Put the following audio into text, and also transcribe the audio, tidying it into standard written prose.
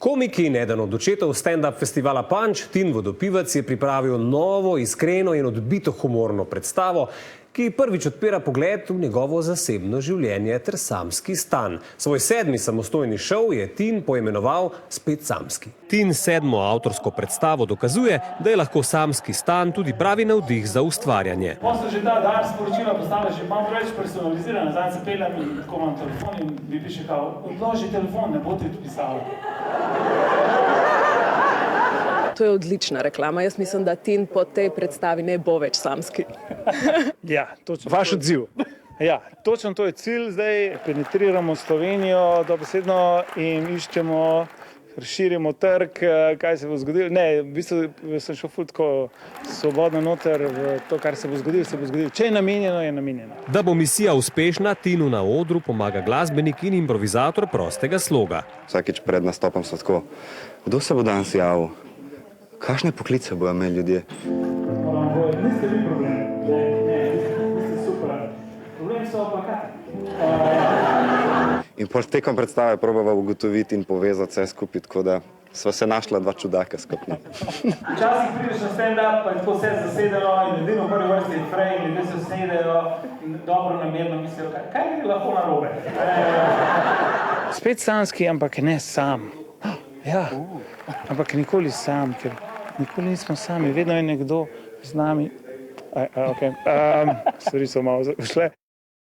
Komiki in eden od očetov stand-up festivala Punch, Tin Vodopivec, je pripravil novo, iskreno in odbito humorno predstavo, ki prvič odpira pogled v njegovo zasebno življenje ter samski stan. Svoj 7. samostojni šov je Tin poimenoval Spet samski. Tin 7. avtorsko predstavo dokazuje, da je lahko samski stan tudi pravi navdih za ustvarjanje. Potem že ta dan sporočila postala že malo preveč personalizirana. Zdaj se peljem in tako imam telefon in mi piše kao, odloži telefon, ne bo ti pisala. To je odlična reklama. Jaz mislim, da Tin po tej predstavi ne bo več samski. Ja, točno. Vaš odziv. Ja, točno to je cilj. Zdaj penetriramo Slovenijo dobesedno in iščemo, razširimo trg, kaj se bo zgodilo. Ne, v bistvu sem šel ful tako svobodno noter v to, kar se bo zgodilo, se bo zgodilo. Če je namenjeno, je namenjeno. Da bo misija uspešna, Tinu na odru pomaga glasbenik in improvizator prostega sloga. Vsakič pred nastopom so tako, kdo se bo danes javil? Kakšne poklice bojo imeli ljudje? Niste vi problem. Niste super. Problem so plakati. In pol tekom predstave probava ugotoviti in povezati vse skupaj, tako da sva se našla dva čudaka skupno. Včasih prideš na stand-up, pa je tako vse zasedeno in edino v prvi vrsti je frej in ljudje se sedejo in dobro namerno mislijo, kaj je lahko narobe. Spet samski, ampak ne sam. Ja, ampak nikoli sam, ker nikoli nismo sami, vedno je nekdo z nami. Stvari so malo zašle.